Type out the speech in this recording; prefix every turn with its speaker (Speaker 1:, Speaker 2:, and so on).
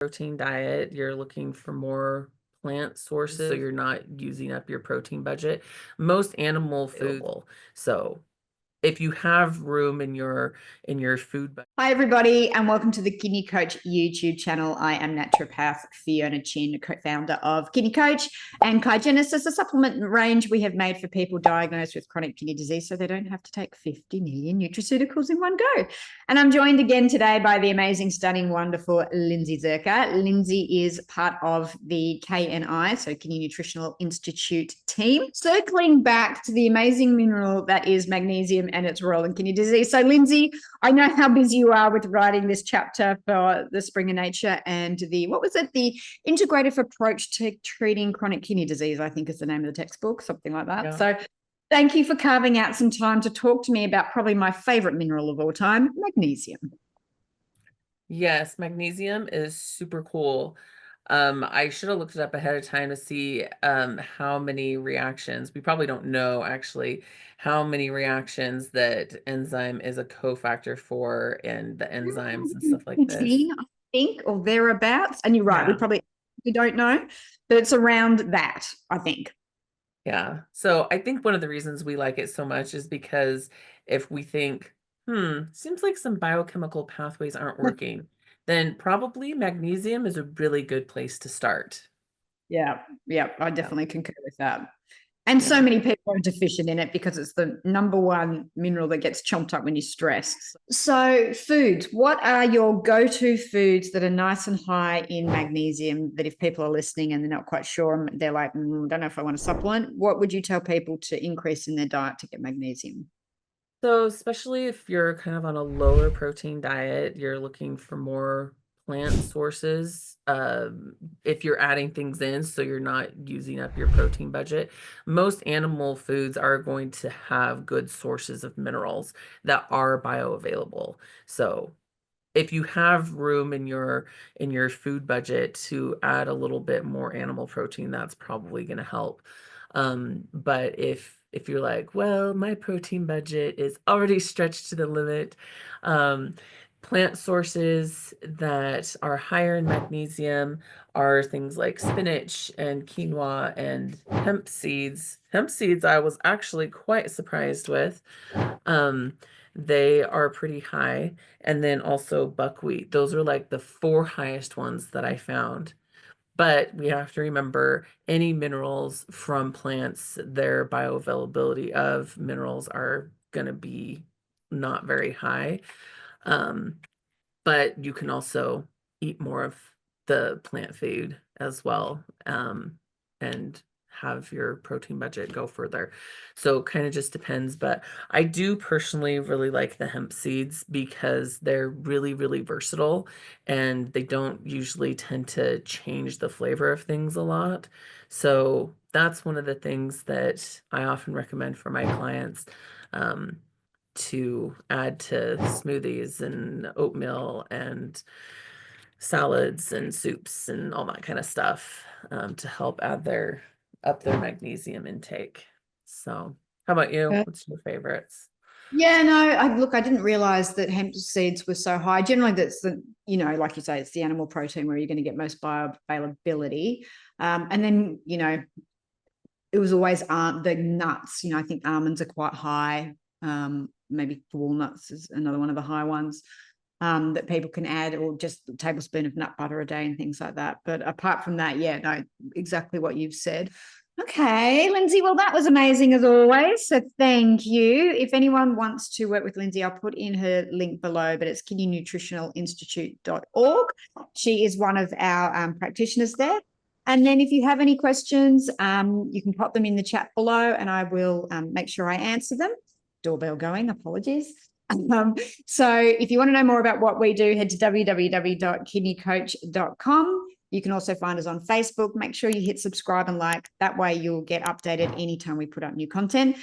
Speaker 1: protein diet, you're looking for more plant sources, so you're not using up your protein budget. Most animal food, so if you have room in your food budget.
Speaker 2: Hi, everybody, and welcome to the Kidney Coach YouTube channel. I am naturopath Fiona Chin, co-founder of Kidney Coach and Kaigenesis, a supplement range we have made for people diagnosed with chronic kidney disease so they don't have to take 50 million nutraceuticals in one go. And I'm joined again today by the amazing, stunning, wonderful Lindsey Zirker. Lindsey is part of the KNI, so Kidney Nutritional Institute team, circling back to the amazing mineral that is magnesium and its role in kidney disease. So, Lindsey, I know how busy you are with writing this chapter for the Spring of Nature and the integrative approach to treating chronic kidney disease, I think is the name of the textbook, something like that. Yeah. So thank you for carving out some time to talk to me about probably my favorite mineral of all time, magnesium.
Speaker 1: Yes, magnesium is super cool. I should have looked it up ahead of time to see how many reactions. We probably don't know actually how many reactions that enzyme is a cofactor for, and the enzymes and stuff like this.
Speaker 2: I think, or thereabouts. And you're right, we don't know, but it's around that, I think.
Speaker 1: Yeah. So I think one of the reasons we like it so much is because if we think, seems like some biochemical pathways aren't working, then probably magnesium is a really good place to start.
Speaker 2: Yeah, I definitely concur with that. And so many people are deficient in it because it's the number one mineral that gets chomped up when you're stressed. So foods, what are your go-to foods that are nice and high in magnesium that if people are listening and they're not quite sure, they're like, don't know if I want a supplement, what would you tell people to increase in their diet to get magnesium?
Speaker 1: So especially if you're kind of on a lower protein diet, you're looking for more plant sources. If you're adding things in, so you're not using up your protein budget, most animal foods are going to have good sources of minerals that are bioavailable. So if you have room in your food budget to add a little bit more animal protein, that's probably going to help. But if you're like, well, my protein budget is already stretched to the limit, plant sources that are higher in magnesium are things like spinach and quinoa and hemp seeds. Hemp seeds I was actually quite surprised with. They are pretty high. And then also buckwheat. Those are like the 4 highest ones that I found. But we have to remember any minerals from plants, their bioavailability of minerals are going to be not very high. But you can also eat more of the plant food as well, and have your protein budget go further. So it kind of just depends. But I do personally really like the hemp seeds because they're really, really versatile and they don't usually tend to change the flavor of things a lot. So that's one of the things that I often recommend for my clients. To add to smoothies and oatmeal and salads and soups and all that kind of stuff, to help add up their magnesium intake. So how about you? What's your favorites?
Speaker 2: Yeah, no, I didn't realize that hemp seeds were so high. Generally, that's like you say, it's the animal protein where you're going to get most bioavailability. And then, it was always the nuts. I think almonds are quite high. Maybe walnuts is another one of the high ones that people can add, or just a tablespoon of nut butter a day and things like that. But apart from that, no, exactly what you've said. Okay, Lindsey, well, that was amazing as always. So thank you. If anyone wants to work with Lindsey, I'll put in her link below, but it's kidneynutritionalinstitute.org. She is one of our practitioners there. And then if you have any questions, you can pop them in the chat below and I will make sure I answer them. Doorbell going, apologies. So if you want to know more about what we do, head to www.kidneycoach.com. You can also find us on Facebook. Make sure you hit subscribe and like. That way you'll get updated anytime we put up new content.